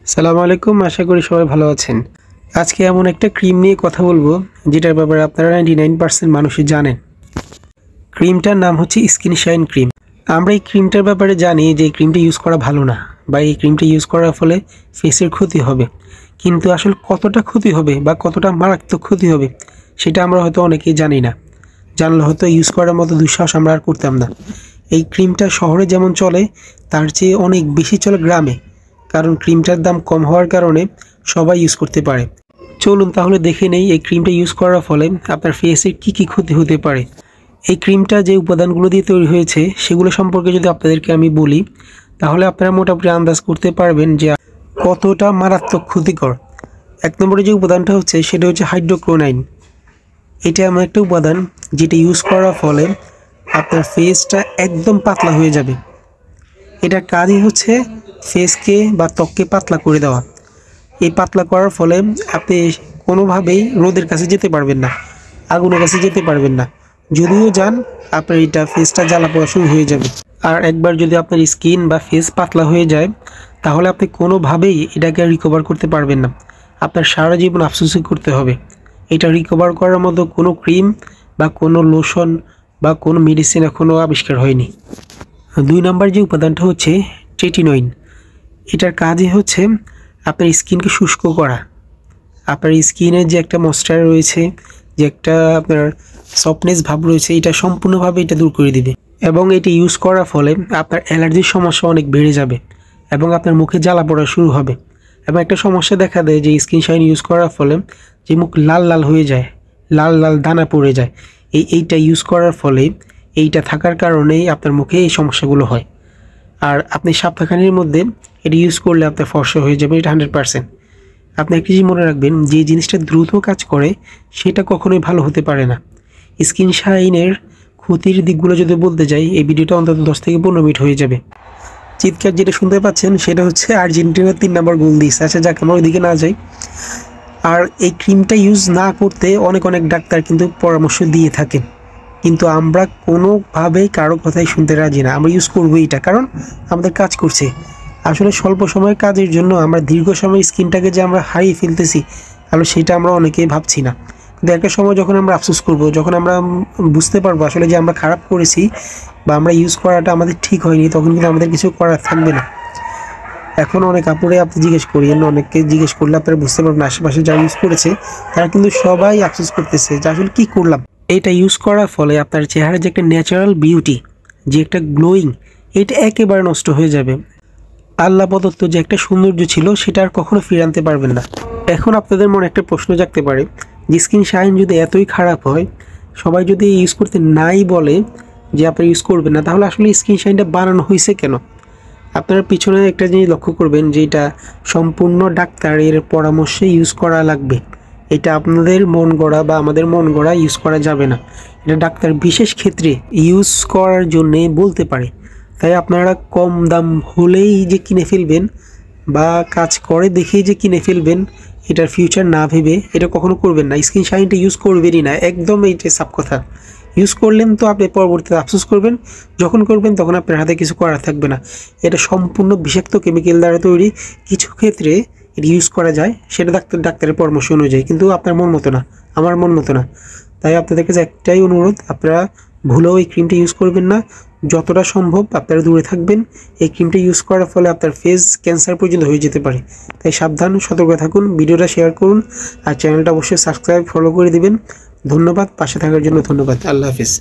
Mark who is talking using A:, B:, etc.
A: আসসালামু আলাইকুম, আশা করি সবাই ভালো আছেন। আজকে এমন একটা ক্রিম নিয়ে কথা বলবো যেটার ব্যাপারে আপনারা 99% মানুষই জানেন। ক্রিমটার নাম হচ্ছে SkinShine ক্রিম। আমরা এই ক্রিমটার ব্যাপারে জানি যে এই ক্রিমটা ইউজ করা ভালো না বা এই ক্রিমটা ইউজ করার ফলে ফেসের ক্ষতি হবে, কিন্তু আসলে কতটা ক্ষতি হবে বা কতটা মারাত্মক ক্ষতি হবে সেটা আমরা হয়তো অনেকেই জানি না। জানলে হয়তো ইউজ করার মতো দুঃসাহস আমরা আর করতাম না। এই ক্রিমটা শহরে যেমন চলে তার চেয়ে অনেক বেশি চলে গ্রামে, কারণ ক্রিমটার দাম কম হওয়ার কারণে সবাই ইউজ করতে পারে। চলুন তাহলে দেখে নেই এই ক্রিমটা ইউজ করার ফলে আপনার ফেসের কী কী ক্ষতি হতে পারে। এই ক্রিমটা যে উপাদানগুলো দিয়ে তৈরি হয়েছে সেগুলো সম্পর্কে যদি আপনাদেরকে আমি বলি, তাহলে আপনারা মোটামুটি আন্দাজ করতে পারবেন যে কতটা মারাত্মক ক্ষতিকর। 1 নম্বরে যে উপাদানটা হচ্ছে সেটা হচ্ছে হাইড্রোক্লোনাইন। এটা এমন একটা উপাদান যেটা ইউজ করার ফলে আপনার ফেসটা একদম পাতলা হয়ে যাবে। এটার কাজই হচ্ছে ফেসকে বা ত্বককে পাতলা করে দেওয়া। এই পাতলা করার ফলে আপনি কোনোভাবেই রোদের কাছে যেতে পারবেন না, আগুনের কাছে যেতে পারবেন না। যদিও যান, আপনার এটা ফেসটা জ্বালা পোড়া শুরু হয়ে যাবে। আর একবার যদি আপনার স্কিন বা ফেস পাতলা হয়ে যায় তাহলে আপনি কোনোভাবেই এটাকে রিকভার করতে পারবেন না। আপনার সারা জীবন আফসোসই করতে হবে। এটা রিকভার করার মতো কোনো ক্রিম বা কোনো লোশন বা কোনো মেডিসিন এখনও আবিষ্কার হয়নি। 2 নম্বর যে উপাদানটা হচ্ছে ট্রেটিনয়েন। এটার কাজই হচ্ছে আপনার স্কিনকে শুষ্ক করা। আপনার স্কিনের যে একটা ময়েশ্চার রয়েছে, যে একটা আপনার সফটনেস ভাব রয়েছে, এটা সম্পূর্ণভাবে এটা দূর করে দিবে। এবং এটি ইউজ করার ফলে আপনার অ্যালার্জির সমস্যা অনেক বেড়ে যাবে এবং আপনার মুখে জ্বালা পড়া শুরু হবে। এবং একটা সমস্যা দেখা দেয় যে SkinShine ইউজ করার ফলে যে মুখ লাল লাল হয়ে যায়, লাল লাল দানা পড়ে যায়। এইটা ইউজ করার ফলে, এইটা থাকার কারণেই আপনার মুখে এই সমস্যাগুলো হয়। আর আপনি সপ্তাহখানির মধ্যে এটা ইউজ করলে আপনার ফর্সা হয়ে যাবে, এটা 100%। আপনি একটা জিনিস মনে রাখবেন, যে জিনিসটা দ্রুত কাজ করে সেটা কখনোই ভালো হতে পারে না। SkinShineর ক্ষতির দিকগুলো যদি বলতে যাই, এই ভিডিওটা অন্তত 10 থেকে 15 মিনিট হয়ে যাবে। চিৎকার যেটা শুনতে পাচ্ছেন সেটা হচ্ছে আর্জেন্টিনার 3 নম্বর গোল দিয়েছে। আচ্ছা যাক, আমরা ওইদিকে না যাই। আর এই ক্রিমটা ইউজ না করতে অনেক ডাক্তার কিন্তু পরামর্শ দিয়ে থাকেন, কিন্তু আমরা কোনোভাবেই কারো কথাই শুনতে রাজি না। আমরা ইউজ করবো এটা, কারণ আমাদের কাজ করছে। আসলে স্বল্প সময়ের কাজের জন্য আমরা দীর্ঘ সময় স্কিনটাকে যে আমরা হারিয়ে ফেলতেছি, তাহলে সেটা আমরা অনেকেই ভাবছি না। কিন্তু একটা সময় যখন আমরা আফসোস করব, যখন আমরা বুঝতে পারবো আসলে যে আমরা খারাপ করেছি বা আমরা ইউজ করাটা আমাদের ঠিক হয়নি, তখন কিন্তু আমাদের কিছু করার থাকবে না। এখন অনেক আপুরে আপনি জিজ্ঞেস করেন, অনেককে জিজ্ঞেস করলে আপনারা বুঝতে পারবেন আশেপাশে যারা ইউজ করেছে তারা কিন্তু সবাই আফসোস করতেছে যে আসলে কী করলাম। এটা ইউজ করার ফলে আপনার চেহারার যে একটা ন্যাচারাল বিউটি, যে একটা গ্লোয়িং, এটা একেবারে নষ্ট হয়ে যাবে। আল্লাহ প্রদত্ত যে একটা সৌন্দর্য ছিল সেটা আর কখনো ফিরে আনতে পারবেন না। এখন আপনাদের মনে একটা প্রশ্ন জাগতে পারে যে SkinShine যদি এতই খারাপ হয়, সবাই যদি ইউজ করতে নাই বলে যে আপনি ইউজ করবেন না, তাহলে আসলে SkinShineটা বানানো হয়েছে কেন? আপনার পিছনে একটা জিনিস লক্ষ্য করবেন যে এটা সম্পূর্ণ ডাক্তারের পরামর্শে ইউজ করা লাগবে। এটা আপনাদের মন গড়া বা আমাদের মন গড়া ইউজ করা যাবে না। এটা ডাক্তার বিশেষ ক্ষেত্রে ইউজ করার জন্যে বলতে পারে। তাই আপনারা কম দাম হলেই যে কিনে ফেলবেন বা কাজ করে দেখেই যে কিনে ফেলবেন, এটার ফিউচার না ভেবে এটা কখনো করবেন না। SkinShineটা ইউজ করবেনই না, একদম এইটাই সাফ কথা। ইউজ করলেন তো আপনি পরবর্তীতে আফসোস করবেন, যখন করবেন তখন আপনার হাতে কিছু করার থাকবে না। এটা সম্পূর্ণ বিষাক্ত কেমিক্যাল দ্বারা তৈরি। কিছু ক্ষেত্রে এটা ইউজ করা যায়, সেটা ডাক্তারের পরামর্শ অনুযায়ী, কিন্তু আপনার মন মতো না, আমার মন মতো না। তাই আপনাদের কাছে একটাই অনুরোধ, আপনারা ভুলেও এই ক্রিমটা ইউজ করবেন না। যতটা সম্ভব আপনারা দূরে থাকবেন। এই ক্রিমটা ইউজ করার ফলে আপনার ফেস ক্যান্সার পর্যন্ত হয়ে যেতে পারে। তাই সাবধান, সতর্ক থাকুন। ভিডিওটা শেয়ার করুন আর চ্যানেলটা অবশ্যই সাবস্ক্রাইব, ফলো করে দিবেন। ধন্যবাদ, পাশে থাকার জন্য ধন্যবাদ। আল্লাহ হাফিজ।